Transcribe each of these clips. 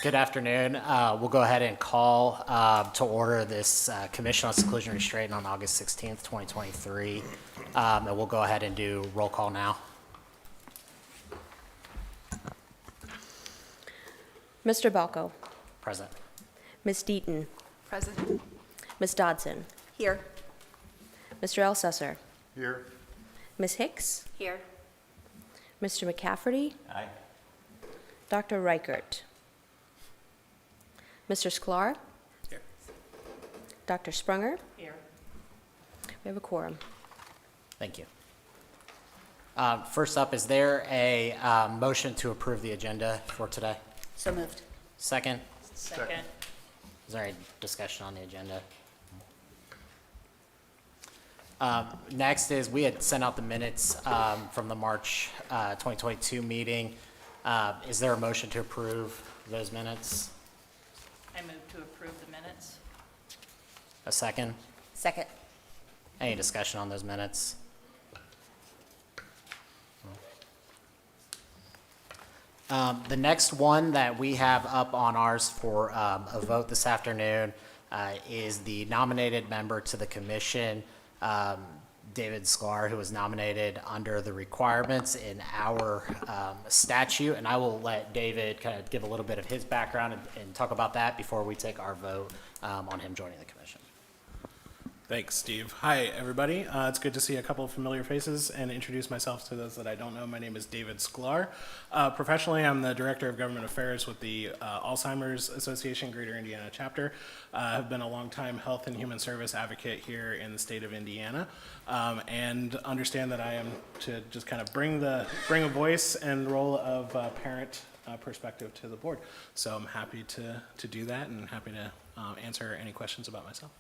Good afternoon. We'll go ahead and call to order this Commission on Seclusion and Restraint on August 16th, 2023. And we'll go ahead and do roll call now. Mr. Balco. Present. Ms. Deaton. Present. Ms. Dodson. Here. Mr. Elsesser. Here. Ms. Hicks. Here. Mr. McCafferty. Aye. Dr. Reichert. Mr. Sklar. Here. Dr. Sprunger. Here. We have a quorum. Thank you. First up, is there a motion to approve the agenda for today? So moved. Second? Second. Is there any discussion on the agenda? Next is we had sent out the minutes from the March 2022 meeting. Is there a motion to approve those minutes? I move to approve the minutes. A second? Second. Any discussion on those minutes? The next one that we have up on ours for a vote this afternoon is the nominated member to the commission, David Sklar, who was nominated under the requirements in our statute. And I will let David kind of give a little bit of his background and talk about that before we take our vote on him joining the commission. Thanks, Steve. Hi, everybody. It's good to see a couple of familiar faces and introduce myself to those that I don't know. My name is David Sklar. Professionally, I'm the Director of Government Affairs with the Alzheimer's Association Greater Indiana Chapter. I've been a longtime health and human service advocate here in the state of Indiana, and understand that I am to just kind of bring a voice and role of parent perspective to the board. So I'm happy to do that and happy to answer any questions about myself.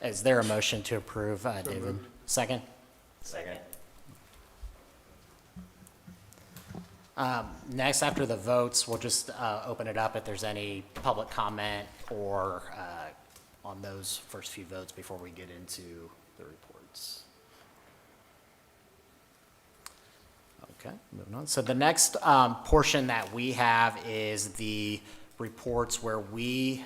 Is there a motion to approve, David? moved. Second? Second. Next, after the votes, we'll just open it up if there's any public comment or on those first few votes before we get into the reports. Okay, moving on. So the next portion that we have is the reports where we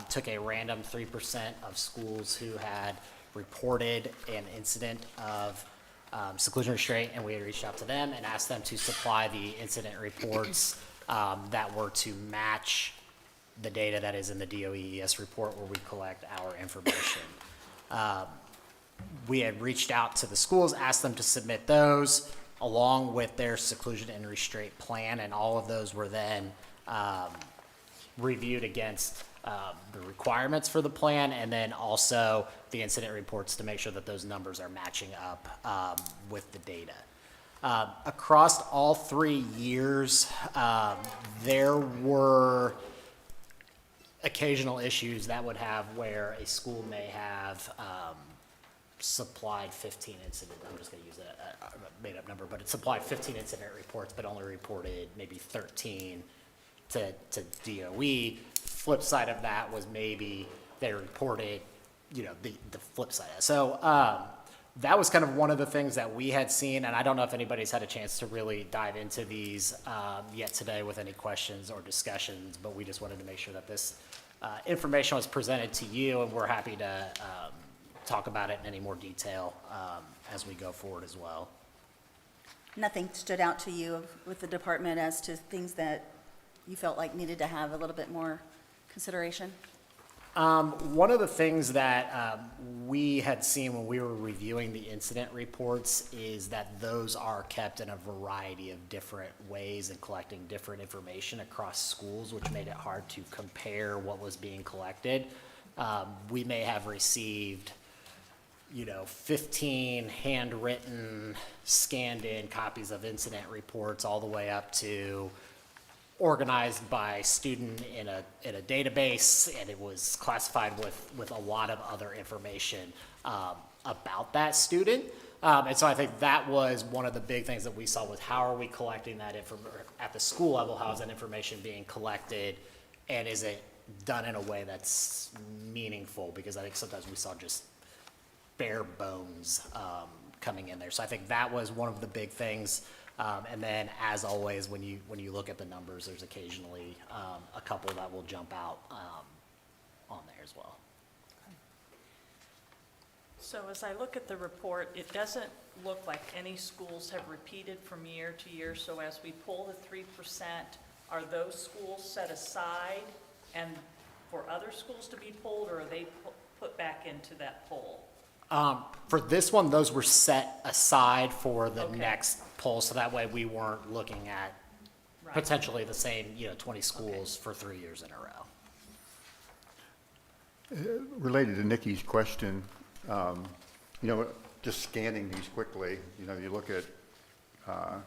took a random 3% of schools who had reported an incident of seclusion restraint, and we had reached out to them and asked them to supply the incident reports that were to match the data that is in the DOEES report where we collect our information. We had reached out to the schools, asked them to submit those along with their seclusion and restraint plan, and all of those were then reviewed against the requirements for the plan, and then also the incident reports to make sure that those numbers are matching up with the data. Across all 3 years, there were occasional issues that would have where a school may have supplied 15 incident, I'm just going to use a made-up number, but it supplied 15 incident reports, but only reported maybe 13 to DOE. Flip side of that was maybe they reported, the flip side. So that was kind of one of the things that we had seen, and I don't know if anybody's had a chance to really dive into these yet today with any questions or discussions, but we just wanted to make sure that this information was presented to you, and we're happy to talk about it in any more detail as we go forward as well. Nothing stood out to you with the department as to things that you felt like needed to have a little bit more consideration? One of the things that we had seen when we were reviewing the incident reports is that those are kept in a variety of different ways and collecting different information across schools, which made it hard to compare what was being collected. We may have received 15 handwritten, scanned in copies of incident reports all the way up to organized by student in a database, and it was classified with a lot of other information about that student. And so I think that was one of the big things that we saw with how are we collecting that information at the school level, how is that information being collected, and is it done in a way that's meaningful? Because I think sometimes we saw just bare bones coming in there. So I think that was one of the big things And then, as always, when you look at the numbers, there's occasionally a couple that will jump out on there as well. So as I look at the report, it doesn't look like any schools have repeated from year to year. So as we pull the 3%, are those schools set aside and for other schools to be pulled, or are they put back into that poll? For this one, those were set aside for the Okay. next poll, so that way we weren't looking at Right. potentially the same, 20 schools for 3 years in a row. Related to Nikki's question, just scanning these quickly, you look at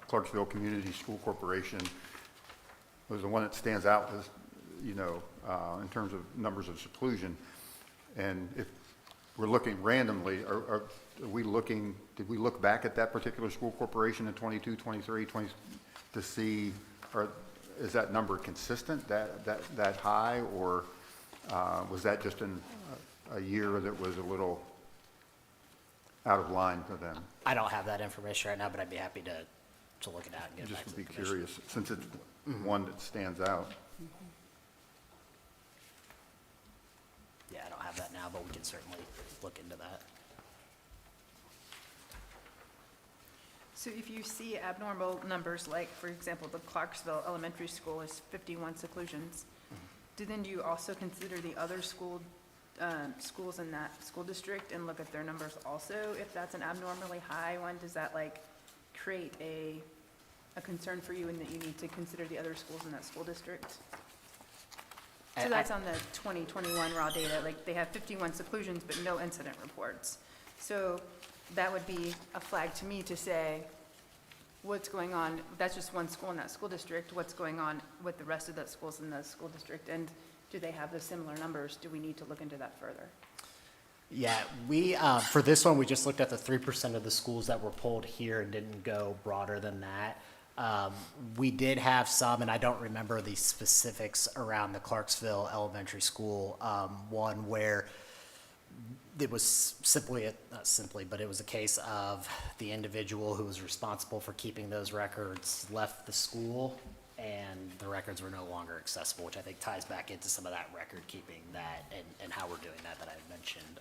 Clarksville Community School Corporation was the one that stands out as, in terms of numbers of seclusion. And if we're looking randomly, are we looking, did we look back at that particular school corporation in 22, 23, 20, to see, is that number consistent, that high, or was that just in a year that was a little out of line for them? I don't have that information right now, but I'd be happy to look it out and get Just back to would the be commission. curious, since it's one that stands out. Yeah, I don't have that now, but we can certainly look into that. So if you see abnormal numbers, like, for example, the Clarksville Elementary School is 51 seclusions, do you also consider the other schools in that school district and look at their numbers also? If that's an abnormally high one, does that create a concern for you in that you need to consider the other schools in that school district? So that's on the 2021 raw data, they have 51 seclusions but no incident reports. So that would be a flag to me to say, what's going on, that's just one school in that school district, what's going on with the rest of the schools in the school district, and do they have the similar numbers? Do we need to look into that further? Yeah, we, for this one, we just looked at the 3% of the schools that were pulled here and didn't go broader than that. We did have some, and I don't remember the specifics around the Clarksville Elementary School, one where it was not simply, but it was a case of the individual who was responsible for keeping those records left the school, and the records were no longer accessible, which I think ties back into some of that record keeping and how we're doing that I mentioned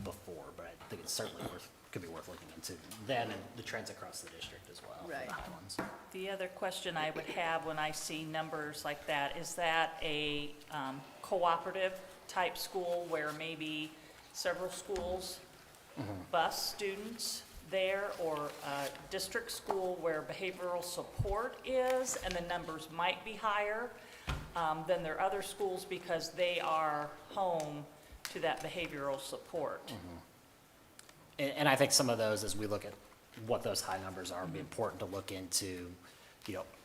before. But I think it's certainly could be worth looking into them and the trends across the district as well. Right. The high ones. The other question I would have when I see numbers like that, is that a cooperative type school where maybe several schools bus students there, or a district school where behavioral support is and the numbers might be higher than their other schools because they are home to that behavioral support? And I think some of those, as we look at what those high numbers are, would be important to look into,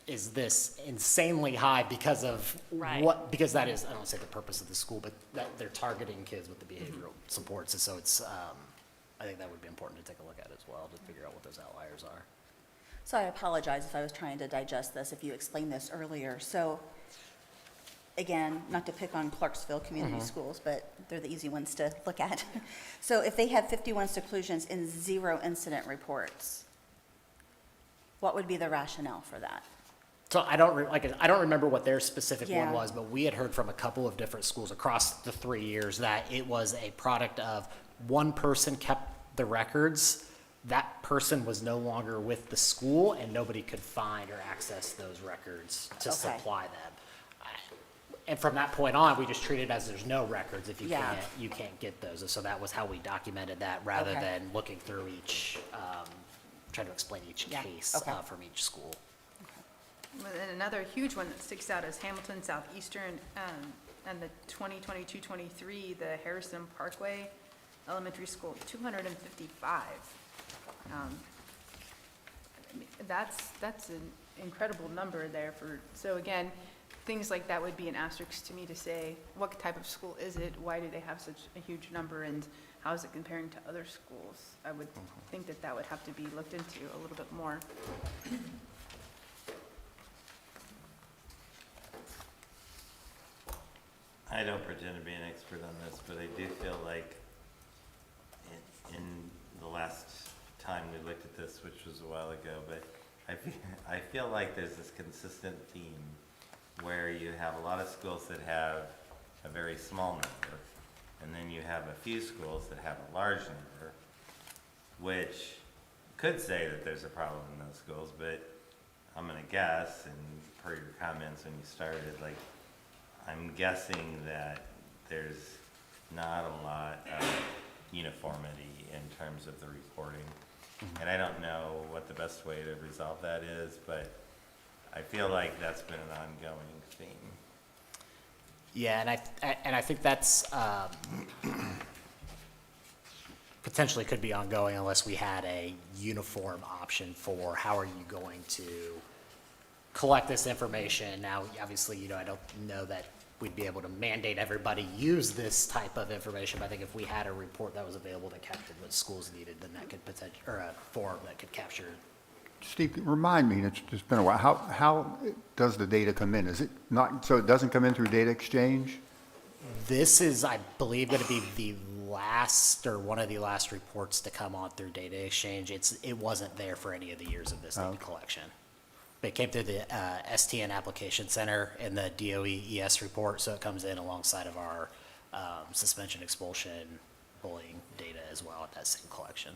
is this insanely high because of Right. what, because that is, I don't want to say the purpose of the school, but that they're targeting kids with the behavioral supports. And so it's, I think that would be important to take a look at as well, to figure out what those outliers are. So I apologize if I was trying to digest this, if you explained this earlier. So, again, not to pick on Clarksville Community Schools, but they're the easy ones to look at. So if they had 51 seclusions and 0 incident reports, what would be the rationale for that? So I don't remember what their specific one Yeah. was, but we had heard from a couple of different schools across the 3 years that it was a product of one person kept the records, that person was no longer with the school, and nobody could find or access those records to Okay. supply them. And from that point on, we just treat it as there's no records if you Yeah. you can't get those. And so that was how we documented that, rather Okay. than looking through each, trying to explain each Yeah, case okay. from each school. Well, and another huge one that sticks out is Hamilton Southeastern, and the 2022-23, the Harrison Parkway Elementary School, 255. That's an incredible number there so again, things like that would be an asterisk to me to say, what type of school is it? Why do they have such a huge number, and how is it comparing to other schools? I would think that would have to be looked into a little bit more. I don't pretend to be an expert on this, but I do feel like in the last time we looked at this, which was a while ago, but I feel like there's this consistent theme where you have a lot of schools that have a very small number, and then you have a few schools that have a large number, which could say that there's a problem in those schools, but I'm gonna guess, and per your comments when you started, like, I'm guessing that there's not a lot of uniformity in terms of the reporting. And I don't know what the best way to resolve that is, but I feel like that's been an ongoing theme. Yeah, and I think that's potentially could be ongoing unless we had a uniform option for how are you going to collect this information. Now, obviously, I don't know that we'd be able to mandate everybody use this type of information, but I think if we had a report that was available that captured what schools needed, then that could potentially, or a form that could capture. Steve, remind me, it's just been a while, how does the data come in? Is it not, so it doesn't come in through data exchange? This is, I believe, going to be the last or one of the last reports to come on through data exchange. It wasn't there for any of the years of this data collection. It came through the STN Application Center in the DOE ES report, so it comes in alongside of our suspension, expulsion, bullying data as well at that same collection.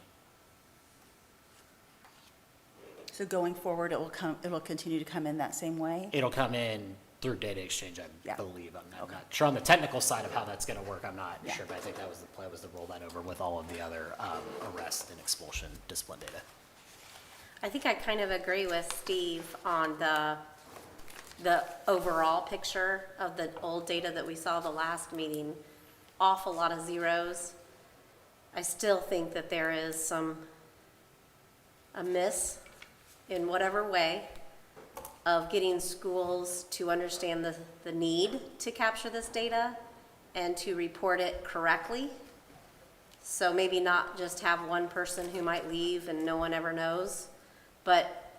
So going forward, it will continue to come in that same way? It'll come in through data exchange, I Yeah. believe. I'm not sure on the technical side of how that's going to work. I'm not Yeah. sure, but I think that was the plan, was to roll that over with all of the other arrest and expulsion discipline data. I think I kind of agree with Steve on the overall picture of the old data that we saw the last meeting. Awful lot of zeros. I still think that there is a miss in whatever way of getting schools to understand the need to capture this data and to report it correctly. So maybe not just have one person who might leave and no one ever knows, but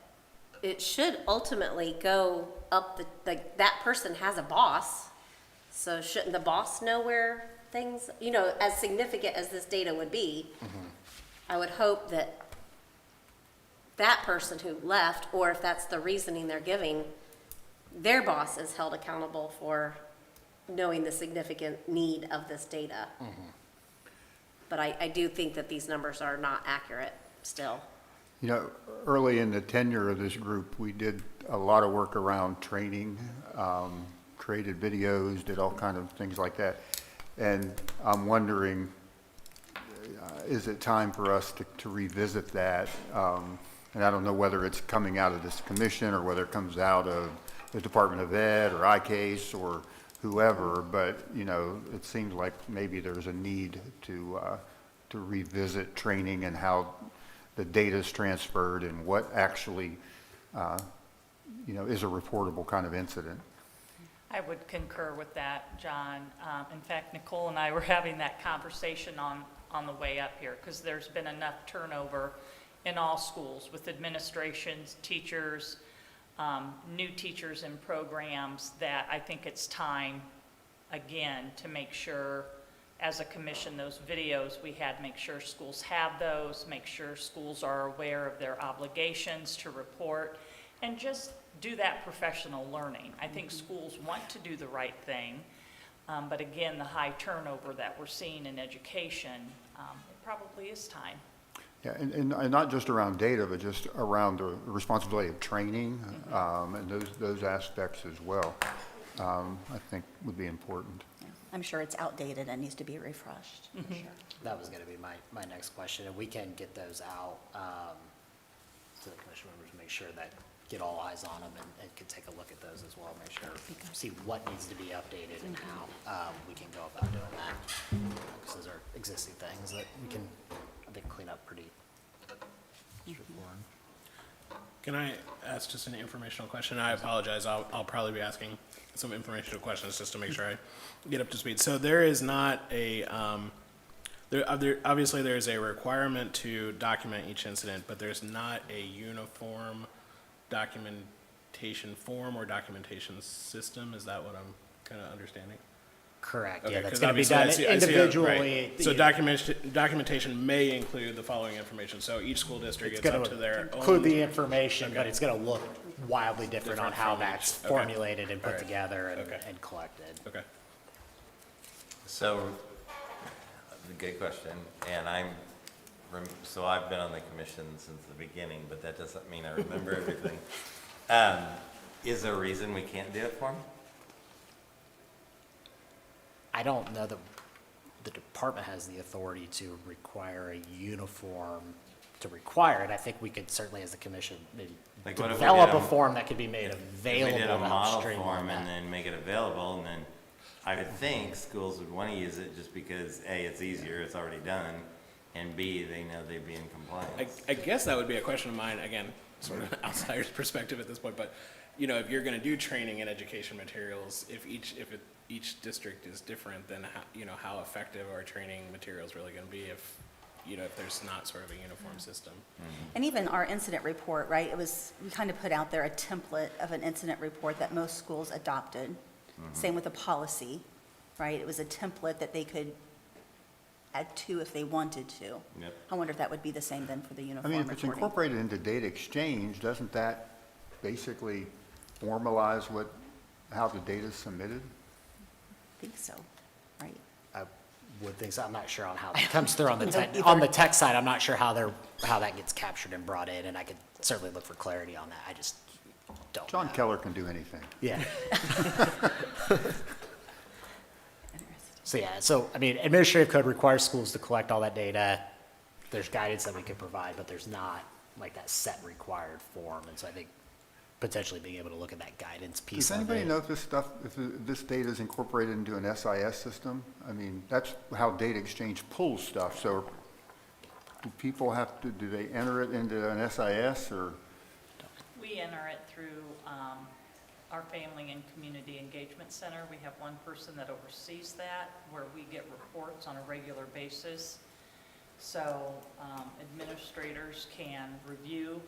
it should ultimately go up like that person has a boss. So shouldn't the boss know where things, as significant as this data would be, I would hope that that person who left, or if that's the reasoning they're giving, their boss is held accountable for knowing the significant need of this data. But I do think that these numbers are not accurate still. Early in the tenure of this group, we did a lot of work around training, created videos, did all kind of things like that. And I'm wondering, is it time for us to revisit that? And I don't know whether it's coming out of this commission or whether it comes out of the Department of Ed or ICASE or whoever, but, it seems like maybe there's a need to revisit training and how the data is transferred and what actually, is a reportable kind of incident. I would concur with that, John. In fact, Nicole and I were having that conversation on the way up here, because there's been enough turnover in all schools with administrations, teachers, new teachers and programs, that I think it's time, again, to make sure, as a commission, those videos we had, make sure schools have those, make sure schools are aware of their obligations to report, and just do that professional learning. I think schools want to do the right thing, but again, the high turnover that we're seeing in education, it probably is time. Yeah, and not just around data, but just around the responsibility of training, and those aspects as well, I think would be important. Yeah. I'm sure it's outdated and needs to be refreshed, for sure. That was going to be my next question, and we can get those out to the commission members to make sure that get all eyes on them and can take a look at those as well, make sure, see what needs to be updated and how we can go about doing that. Because those are existing things that we can, I think, clean up pretty straightforward. Can I ask just an informational question? I apologize, I'll probably be asking some informational questions just to make sure I get up to speed. So there is not a, obviously there's a requirement to document each incident, but there's not a uniform documentation form or documentation system. Is that what I'm kind of understanding? Correct, Okay, yeah, that's 'cause gonna be obviously done I see- I see a- individually. right. So documentation may include the following information, so each school district It's gets gonna up to their own. include the information, but Okay. it's gonna look wildly different on Different how from that's each. Okay. formulated and put Alright. together Okay. and collected. Okay. So, good question, and so I've been on the commission since the beginning, but that doesn't mean I remember everything. Is there a reason we can't do it for them? I don't know that the department has the authority to require a uniform, to require it. I think we could certainly, as the commission, maybe Like, what if we develop did a form that could be made If available we did to a help model streamline form and that. then make it available, and then I would think schools would want to use it just because, A, it's easier, it's already done, and B, they know they'd be in compliance. I guess that would be a question of mine, again, sort of outsider's perspective at this point, but, you know, if you're gonna do training and education materials, if each district is different, then how, you know, how effective are training materials really gonna be if, you know, if there's not sort of a uniform system? And even our incident report, right, we kind of put out there a template of an incident report that most schools adopted. Same with the policy, right? It was a template that they could add to if they wanted to. Yep. I wonder if that would be the same then for the I uniform mean, reporting. if it's incorporated into data exchange, doesn't that basically formalize how the data is submitted? I think so, right? I would think so. I'm not sure on how that comes through on the tech, Either. on the tech side. I'm not sure how that gets captured and brought in, and I could certainly look for clarity on that. I just don't John know. Keller can do anything. Yeah. So, yeah, so, I mean, administrative code requires schools to collect all that data. There's guidance that we could provide, but there's not like that set required form. And so I think potentially being able to look at that guidance piece Does of anybody it. know if this data is incorporated into an SIS system? I mean, that's how data exchange pulls stuff, so do people do they enter it into an SIS, or? We enter it through our Family and Community Engagement Center. We have one person that oversees that, where we get reports on a regular basis. So administrators can review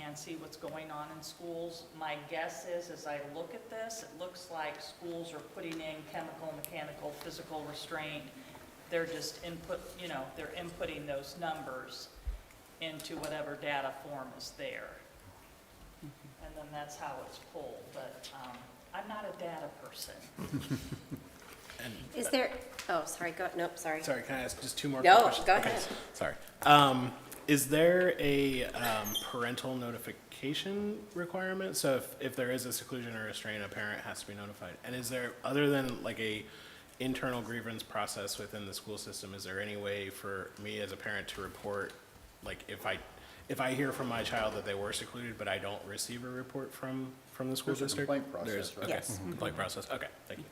and see what's going on in schools. My guess is, as I look at this, it looks like schools are putting in chemical, mechanical, physical restraint. They're just they're inputting those numbers into whatever data form is there. And then that's how it's pulled, but I'm not a data person. Is there, oh, sorry, nope, sorry. Sorry, can I ask just two more No, questions? go Okay, ahead. Sorry. Is there a parental notification requirement? So if there is a seclusion or restraint, a parent has to be notified. And is there, other than like a internal grievance process within the school system, is there any way for me as a parent to report, like if I hear from my child that they were secluded, but I don't receive a report from the school There's a district? complaint process, There's- right? okay, Yes. complaint process, okay, thank you.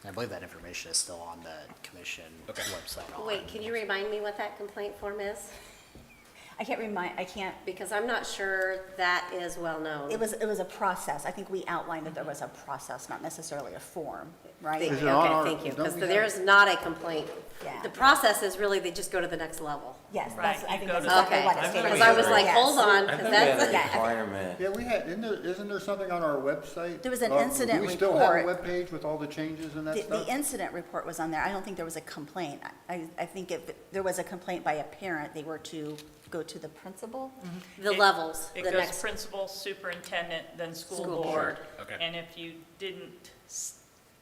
I believe that information is still on the commission Okay. website. Wait, can you remind me what that complaint form is? I can't, Because I'm not sure that is well known. it was a process. I think we outlined that there was a process, not necessarily a form, right? Is it on our- Okay, thank you, don't because we have- there's not a complaint. Yeah. The process is really, they just go to the next level. Yes, Right, that's, I you think go that's to- exactly Okay, what it I've stated. never because I was like, Yes. hold on, I because think we have that's, a Yeah. requirement. Yeah, we had, isn't there something on our website? There was an incident Do we still have a report. webpage with all the changes and that The stuff? incident report was on there. I don't think there was a complaint. I think if there was a complaint by a parent, they were to go to the principal. the levels, It the goes next. principal, superintendent, then school School board. Okay. And if you didn't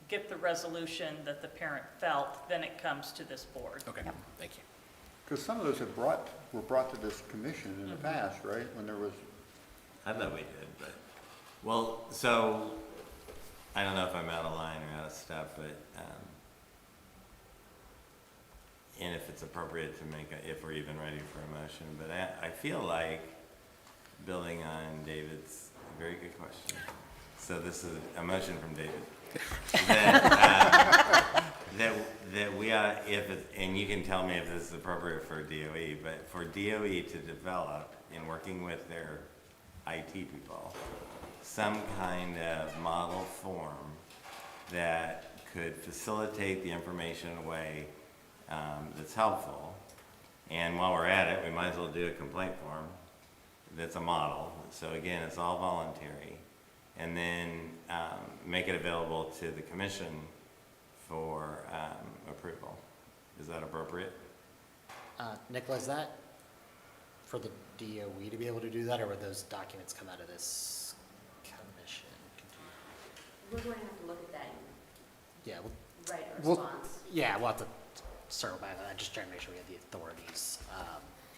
get the resolution that the parent felt, then it comes to this board. Okay, Yep. thank you. Because some of those were brought to this commission in the past, right? When there was, I thought we did, but, well, so, I don't know if I'm out of line or out of step, but, and if it's appropriate to if we're even ready for a motion, but I feel like, building on David's very good question, so this is a motion from David, that we are, and you can tell me if this is appropriate for DOE, but for DOE to develop, in working with their IT people, some kind of model form that could facilitate the information in a way that's helpful. And while we're at it, we might as well do a complaint form that's a model. So again, it's all voluntary. and then make it available to the commission for approval. Is that appropriate? Nicola, is that for the DOE to be able to do that, or would those documents come out of this commission? We're going to have to look at that Yeah, and write a Well, response. yeah, we'll have to circle back on that, just trying to make sure we have the authorities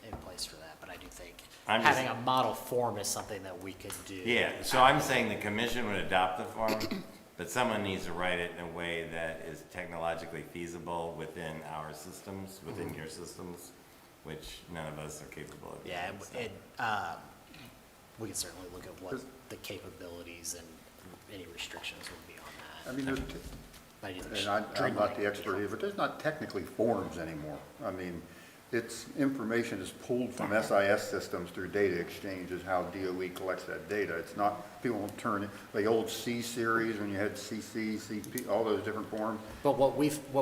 in place for that, but I do think I'm just- having a model form is something that we could do. Yeah, so I'm saying the commission would adopt the form, but someone needs to write it in a way that is technologically feasible within our systems, within your systems, which none of us are capable of. Yeah, doing, so. we can certainly look at what the capabilities and any restrictions would be on I that. mean, there's, But I do think and I'm not streamlining the expert here, but there's not technically forms anymore. I mean, it's, information is pulled from SIS systems through data exchange is how DOE collects that data. It's not, people won't turn it, the old C series when you had CC, CP, all those different forms. But what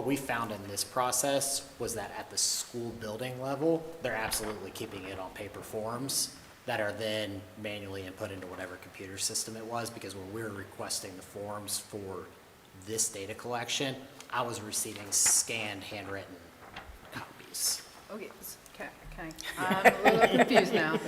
we found in this process was that at the school building level, they're absolutely keeping it on paper forms that are then manually input into whatever computer system it was, because when we were requesting the forms for this data collection, I was receiving scanned handwritten copies. Okay, I'm a little confused now.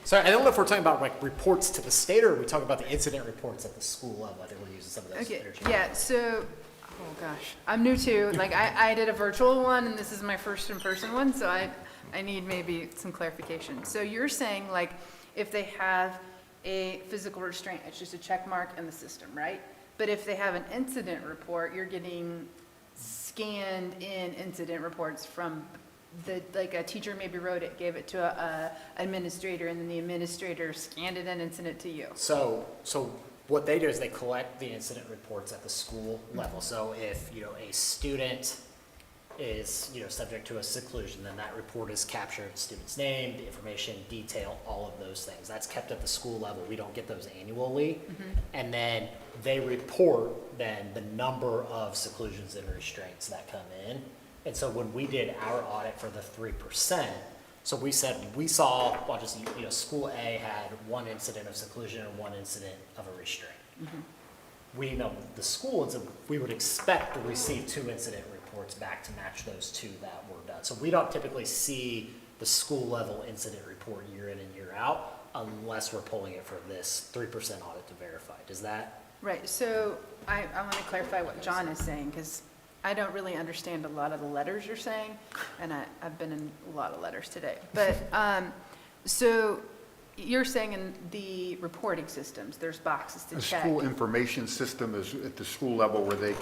So I don't know if we're talking about like reports to the state, or are we talking about the incident reports at the school level? I think we're using some of those Okay, interchangeably. yeah, so, oh gosh, I'm new too. Like, I did a virtual one, and this is my first in-person one, so I need maybe some clarification. So you're saying, like, if they have a physical restraint, it's just a check mark in the system, right? But if they have an incident report, you're getting scanned in incident reports from like a teacher maybe wrote it, gave it to a administrator, and then the administrator scanned it in and sent it to you. So what they do is they collect the incident reports at the school level. So if, a student is, subject to a seclusion, then that report is captured, student's name, the information, detail, all of those things. That's kept at the school level. We don't get those annually. And then they report then the number of seclusions and restraints that come in. And so when we did our audit for the 3%, so we said, we saw, well, just, school A had one incident of seclusion and one incident of a restraint. We know the school, we would expect to receive 2 incident reports back to match those 2 that were done. So we don't typically see the school level incident report year in and year out unless we're pulling it for this 3% audit to verify. Does that? Right, so I want to clarify what John is saying, because I don't really understand a lot of the letters you're saying, and I've been in a lot of letters today. But, so you're saying in the reporting systems, there's boxes to The check. school information system is at the school level where they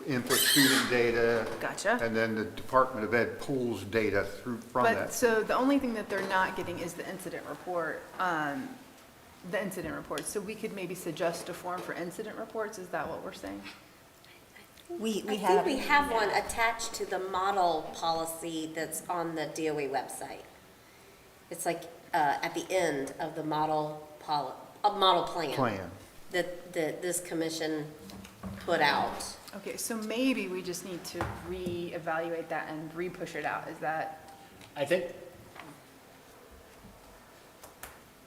input student data. Gotcha. And then the Department of Ed pulls data from But, that. so the only thing that they're not getting is the incident report, So we could maybe suggest a form for incident reports, is that what we're saying? We I have. think we have one attached to the model policy that's on the DOE website. It's like at the end of the model plan. That this commission put out. Okay, so maybe we just need to reevaluate that and re-push it out, is that? I think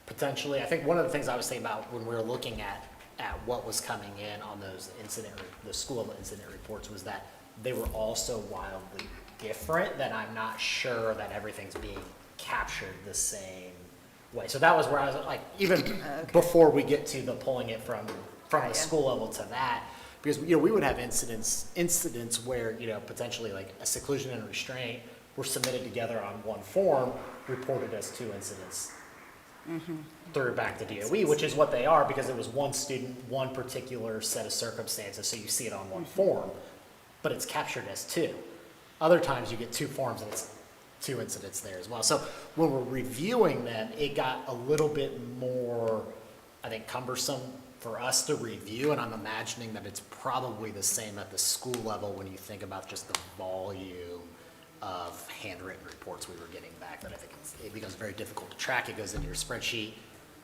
potentially, I think one of the things I was thinking about when we were looking at what was coming in on those the school level incident reports was that they were all so wildly different that I'm not sure that everything's being captured the same way. So that was where I was like, even before we get to the pulling it from the school level to that, because, we would have incidents where, potentially like a seclusion and restraint were submitted together on one form, reported as 2 incidents through back to DOE, which is what they are, because it was one student, one particular set of circumstances, so you see it on one form, but it's captured as 2. Other times you get 2 forms and it's 2 incidents there as well. So when we're reviewing them, it got a little bit more, I think, cumbersome for us to review, and I'm imagining that it's probably the same at the school level when you think about just the volume of handwritten reports we were getting back, that I think it becomes very difficult to track. It goes into your spreadsheet,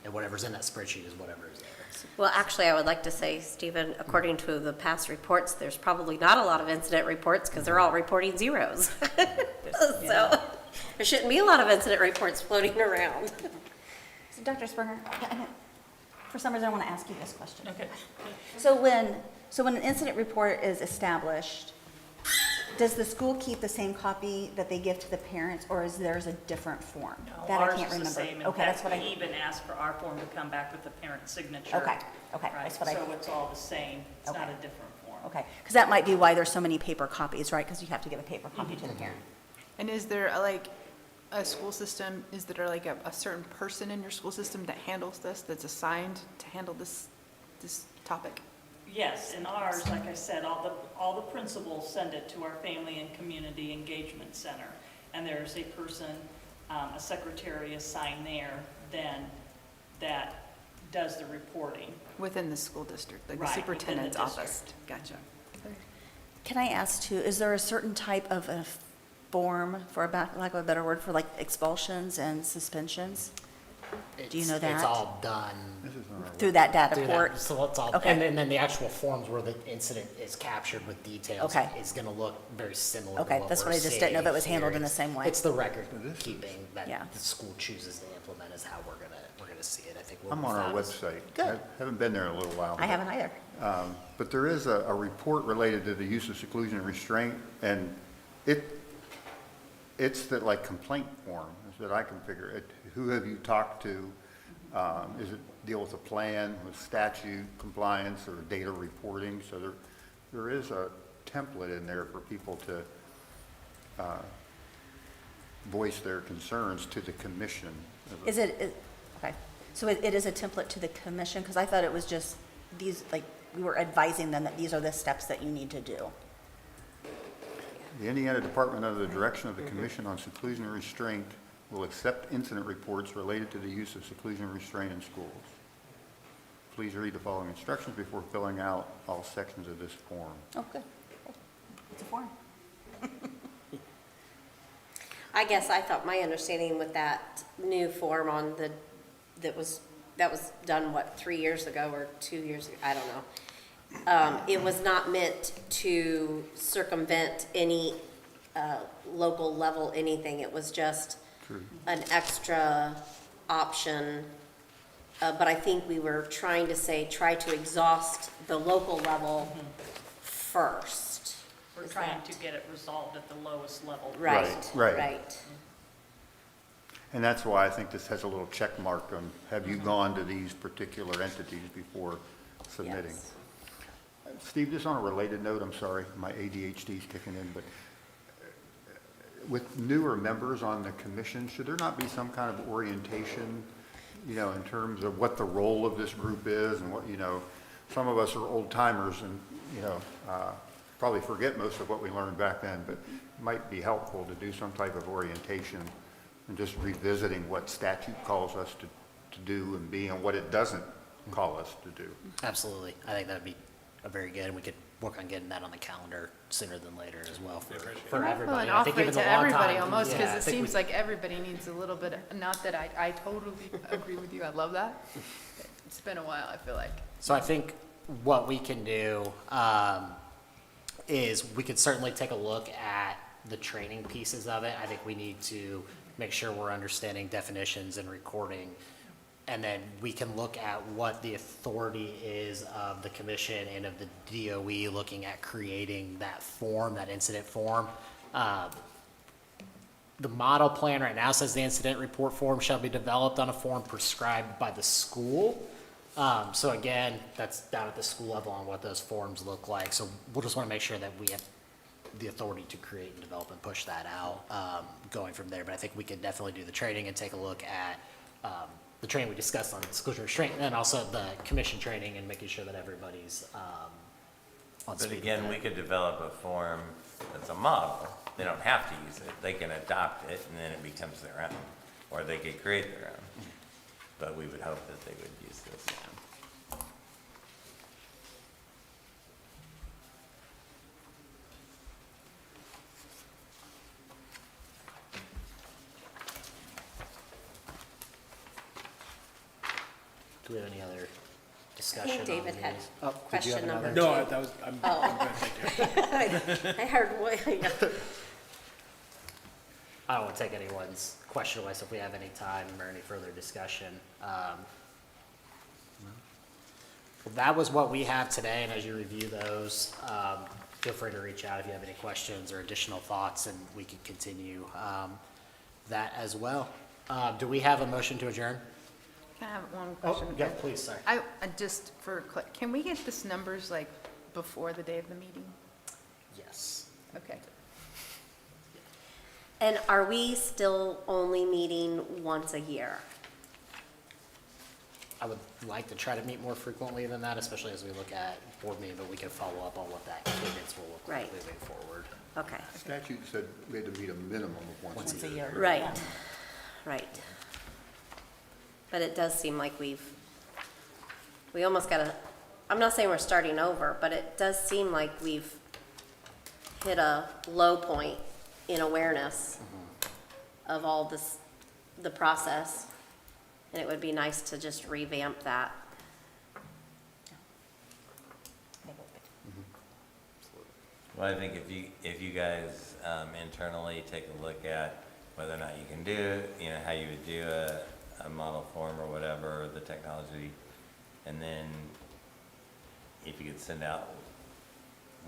and whatever's in that spreadsheet is whatever is there. Well, actually, I would like to say, Stephen, according to the past reports, there's probably not a lot of incident reports because they're all reporting zeros. So there shouldn't be a lot of incident reports floating around. So Dr. Springer, For some reason, I want to ask you this question. Okay. So when an incident report is established, does the school keep the same copy that they give to the parents, or is theirs a different form? No, That I ours can't is the remember. same. In Okay, that's fact, what we I, even ask for our form to come back with the parent signature. okay, Right, that's what I, so it's all the same. It's not Okay. a different form. okay. Because that might be why there's so many paper copies, right? Because you have to give a paper copy to the parent. And is there like a school system, is there like a certain person in your school system that handles this, that's assigned to handle this topic? Yes, in ours, like I said, all the principals send it to our Family and Community Engagement Center. And there's a person, a secretary assigned there then that does the reporting. Within the school district, like the Right, within the superintendent's office? district. Gotcha. Can I ask too, is there a certain type of a form, for lack of a better word, for like expulsions and suspensions? Do you know It's that? all done This is on our Through that data through port? that, so it's all, Okay. and then the actual forms where the incident is captured with details Okay. is gonna look very similar to Okay, what that's we're what I just didn't know if it was seeing handled here. in the same way. It's the record This is- keeping that Yeah. the school chooses to implement is how we're gonna see it. I think what I'm we on our found is- website. Good. I haven't been there in a little while. I haven't either. But there is a report related to the use of seclusion and restraint, and it's that like complaint form, is that I can figure it. Who have you talked to? Is it deal with a plan, with statute compliance, or data reporting? So there is a template in there for people to voice their concerns to the commission. Okay, so it is a template to the commission, because I thought it was just these, like, we were advising them that these are the steps that you need to do. The Indiana Department, under the direction of the Commission on Seclusion and Restraint, will accept incident reports related to the use of seclusion and restraint in schools. Please read the following instructions before filling out all sections of this form. Oh, good. It's a form. I guess I thought my understanding with that new form on that was done, what, 3 years ago or 2 years ago, I don't know. It was not meant to circumvent any local level anything. It was just True. an extra option. But I think we were trying to say, try to exhaust the local level first. We're Is trying that- to get it resolved at the lowest level. Right, Right. right. And that's why I think this has a little check mark on, have you gone to these particular entities before submitting? Yes. Steve, just on a related note, I'm sorry, my ADHD's kicking in, but with newer members on the commission, should there not be some kind of orientation, you know, in terms of what the role of this group is and what, you know, some of us are old timers and, you know, probably forget most of what we learned back then, but it might be helpful to do some type of orientation and just revisiting what statute calls us to do and be and what it doesn't call us to do. Absolutely. I think that'd be a very good, and we could work on getting that on the calendar sooner than later as well for Well, everybody. and I think offer it given the to long everybody time- almost, yeah, because I it think we- seems like everybody needs a little bit, not that I totally agree with you, I love that. It's been a while, I feel like. So I think what we can do is we could certainly take a look at the training pieces of it. I think we need to make sure we're understanding definitions and recording. And then we can look at what the authority is of the commission and of the DOE looking at creating that form, that incident form. The model plan right now says the incident report form shall be developed on a form prescribed by the school. So again, that's down at the school level on what those forms look like. So we'll just want to make sure that we have the authority to create and develop and push that out, going from there. But I think we could definitely do the training and take a look at, the training we discussed on exclusion restraint, and then also the commission training and making sure that everybody's, on But speed with again, that. we could develop a form that's a model. They don't have to use it. They can adopt it and then it becomes their own. Or they could create their own. But we would hope that they would use this. Do we have any other I discussion think on David had these? Oh, did you have question number another? two. No, I'm good, thank you. I heard, yeah. I don't want to take anyone's question away, so if we have any time or any further discussion. Well, that was what we have today, and as you review those, feel free to reach out if you have any questions or additional thoughts, and we can continue that as well. Do we have a motion to adjourn? Can I have one Oh, question? yeah, please, sorry. Just for, can we get this numbers like before the day of the meeting? Yes. Okay. And are we still only meeting once a year? I would like to try to meet more frequently than that, especially as we look at board meeting, but we can follow up on what that cadence will look like Right. moving forward. Okay, Statute said we had to meet a minimum of once Once a a year. year. right, Yeah. right. But it does seem like we almost gotta, I'm not saying we're starting over, but it does seem like we've hit a low point in awareness of all this, the process. And it would be nice to just revamp that. Well, I think if you guys internally take a look at whether or not you can do, how you would do a model form or whatever, the technology, and then if you could send out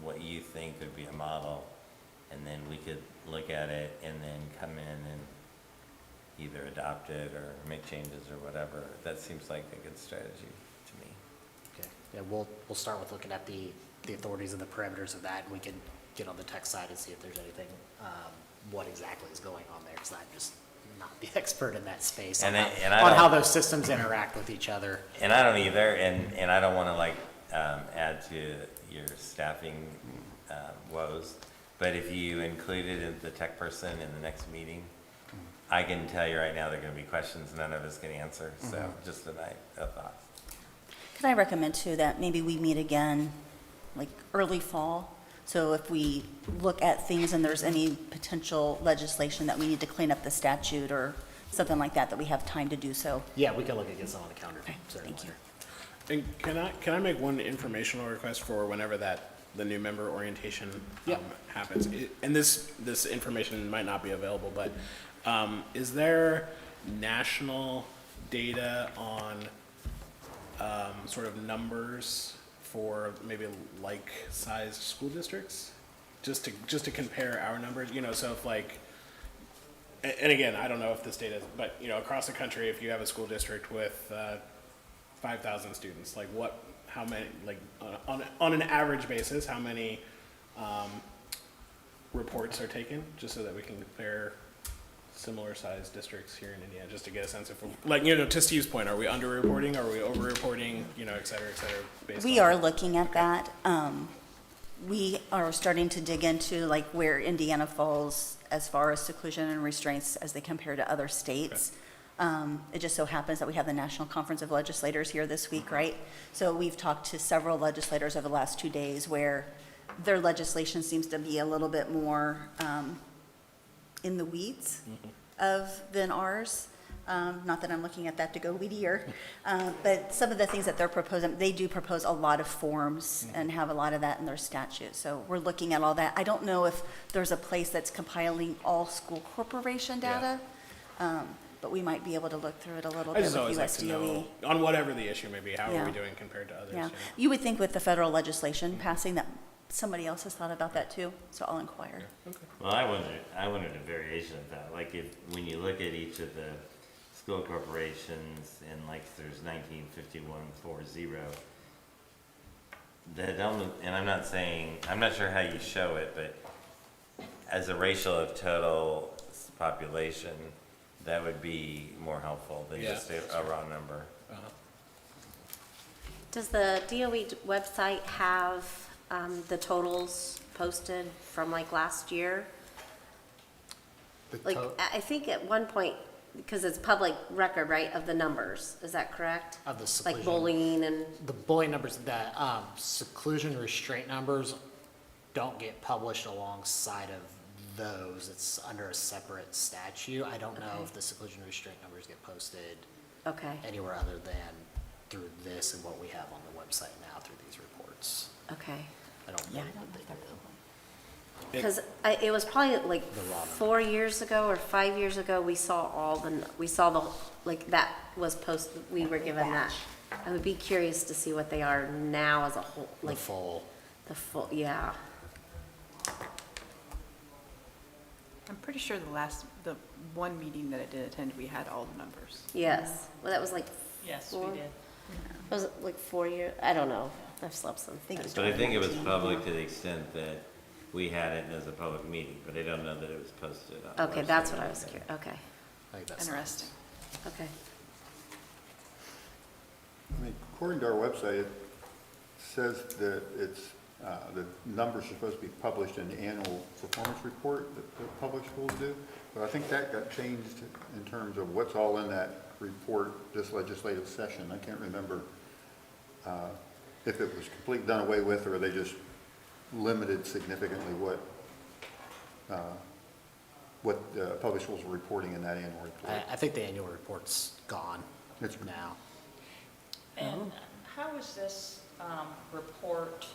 what you think would be a model, and then we could look at it and then come in and either adopt it or make changes or whatever, that seems like a good strategy to me. Okay, yeah, we'll start with looking at the authorities and the parameters of that, and we can get on the tech side and see if there's anything, what exactly is going on there, because I'm just not the expert in that space on And I how don't- those systems interact with each other. And I don't either, and I don't wanna add to your staffing woes, but if you included the tech person in the next meeting, I can tell you right now, there are gonna be questions none of us can answer, so just a thought. Could I recommend too that maybe we meet again, like early fall? So if we look at things and there's any potential legislation that we need to clean up the statute or something like that, that we have time to do so. Yeah, we can look at some on the calendar, Okay, certainly. thank you. And can I make one informational request for whenever the new member orientation Yep. happens? And this information might not be available, but is there national data on sort of numbers for maybe like-sized school districts? Just to compare our numbers, so if and again, I don't know if this data, but across the country, if you have a school district with 5,000 students, how many, on an average basis, how many reports are taken, just so that we can compare similar sized districts here in Indiana, just to get a sense of, to Steve's point, are we underreporting, are we overreporting, et cetera, based We on- are looking at that. We are starting to dig into where Indiana falls as far as seclusion and restraints as they compare to other states. It just so happens that we have the National Conference of Legislators here this week, right? So we've talked to several legislators over the last 2 days where their legislation seems to be a little bit more in the weeds than ours. Not that I'm looking at that to go weedier, but some of the things that they're proposing, they do propose a lot of forms and have a lot of that in their statute. So we're looking at all that. I don't know if there's a place that's compiling all school corporation data, but we might be able to look through it a little I bit just with always like to USDOE. know, on whatever the issue may be, how are Yeah. we doing compared to others? Yeah, you would think with the federal legislation passing that somebody else has thought about that too, so I'll inquire. Well, I wondered a variation of that, when you look at each of the school corporations, and there's 195140, and I'm not sure how you show it, but as a ratio of total population, that would be more helpful than Yeah. just a raw number. Does the DOE website have the totals posted from last year? I think at one point, because it's public record, right, of the numbers, is that correct? Of the seclusion. Like bullying and, The bullying numbers, that seclusion restraint numbers don't get published alongside of those. It's under a separate statute. I don't know Okay. if the seclusion restraint numbers get posted okay, anywhere other than through this and what we have on the website now through these reports. okay. I don't know that they do. Because it was probably The raw number. 4 years ago or 5 years ago, we saw that was posted, we were given that I would be curious to see what they are now as a whole, The like, full, yeah. I'm pretty sure the one meeting that I did attend, we had all the numbers. Yes, well, that was like, Yes, Four? we did. was it like 4 years? I don't know. I've slept since think then. it's But I think it was public to the extent that we had it as a public meeting, but I don't know that it was posted on the Okay, website that's or what I was anything. curious, okay, I think that's. Interesting. okay. I mean, according to our website, it says that it's, the numbers are supposed to be published in the annual performance report that the public schools do. But I think that got changed in terms of what's all in that report this legislative session. I can't remember if it was completely done away with, or they just limited significantly what public schools were reporting in that annual report. I think the annual report's gone It's- now. And how is this report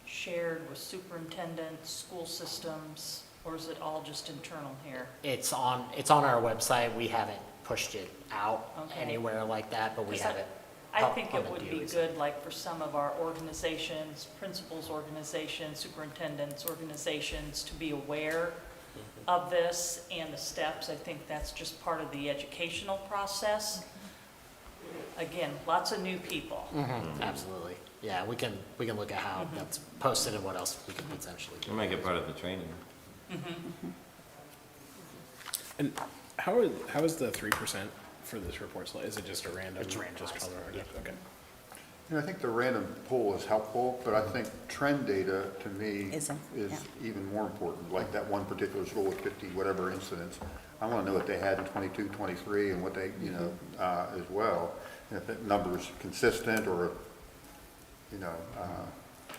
shared with superintendents, school systems, or is it all just internal here? It's on our website. We haven't pushed it out Okay. anywhere like that, but we 'Cause have it. I up think on it the would be DOE site. good, like, for some of our organizations, principals organizations, superintendents organizations, to be aware of this and the steps. I think that's just part of the educational process. Again, lots of new people. Absolutely. Yeah, we can look at how that's posted and what else we can potentially do. We'll make it part of the training. And how is the 3% for this report slide? Is it just a random? It's randomized, just color? yeah. Okay. And I think the random poll is helpful, but I think trend data, to me, Is, is yeah. even more important, like that one particular school with 50 whatever incidents. I want to know what they had in 22, 23, and what they, as well. And if that number's consistent, or,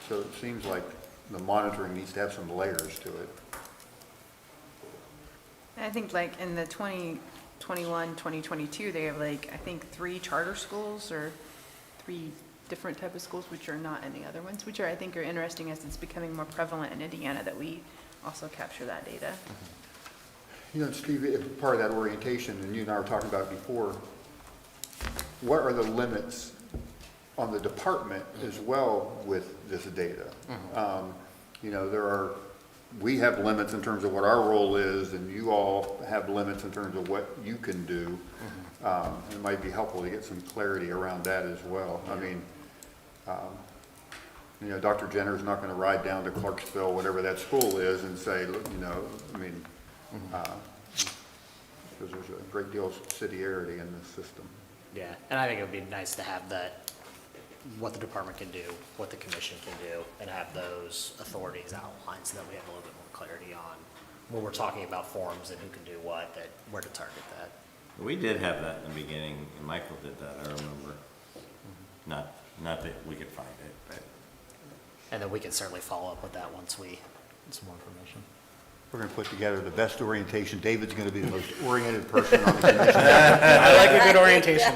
so it seems like the monitoring needs to have some layers to it. And I think like in the 2021, 2022, they have like, I think 3 charter schools or 3 different type of schools, which are not any other ones, which I think are interesting as it's becoming more prevalent in Indiana, that we also capture that data. Steve, if part of that orientation, and you and I were talking about it before, what are the limits on the department as well with this data? We have limits in terms of what our role is, and you all have limits in terms of what you can do. It might be helpful to get some clarity around that as well. I mean, Dr. Jenner's not going to ride down to Clarksville, whatever that school is, and say, look, because there's a great deal of subsidiarity in this system. Yeah, and I think it would be nice to have that, what the department can do, what the commission can do, and have those authorities outlined so that we have a little bit more clarity on when we're talking about forums and who can do what, that where to target that. We did have that in the beginning, and Michael did that, I remember. Not that we could find it, but. And then we can certainly follow up with that once we get some more information. We're going to put together the best orientation. David's going to be the most oriented person on the commission. I like a good orientation.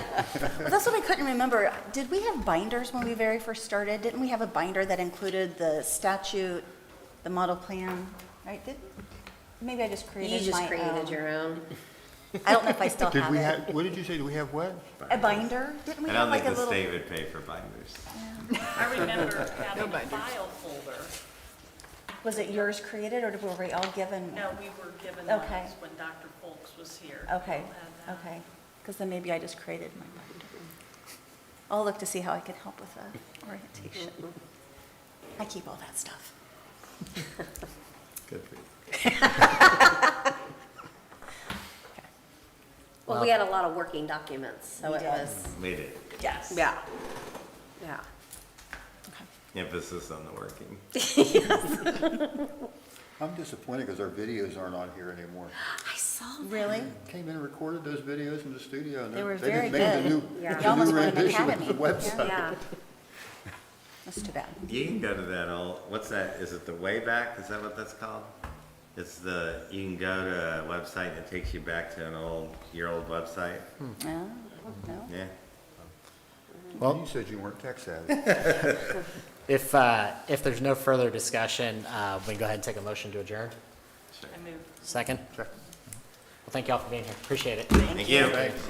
Well, that's what I couldn't remember. Did we have binders when we very first started? Didn't we have a binder that included the statute, the model plan, right? Maybe I just created my own. You just created your own. I don't know if I still Did have we it. have, what did you say? Do we have what? A binder? Didn't we I have don't like think a the little? state would pay for binders. I remember having a binders. file folder. Was it yours created, or were we all given? No, we were given Okay. ones when Dr. Folks was here. Okay, We'll have that. okay. Because then maybe I just created my binder. I'll look to see how I can help with the orientation. I keep all that stuff. Good for you. Well, we had a lot of working documents, so We it did. was, We did. Yes. yeah, yeah. Emphasis on the working. I'm disappointed because our videos aren't on here anymore. I saw that. Really? Came in and recorded those videos in the studio, and They were they very didn't make the good. new, Yeah. You the almost new won an rendition of Academy. the website. Yeah, That's too bad. You can go to that old, what's that, is it the Wayback, is that what that's called? You can go to a website and it takes you back to your old website, No, no. yeah. Well, you said you weren't tech savvy. If there's no further discussion, we can go ahead and take a motion to adjourn. I moved. Second? Check. Well, thank you all for being here. Appreciate it. Thank you. Thanks.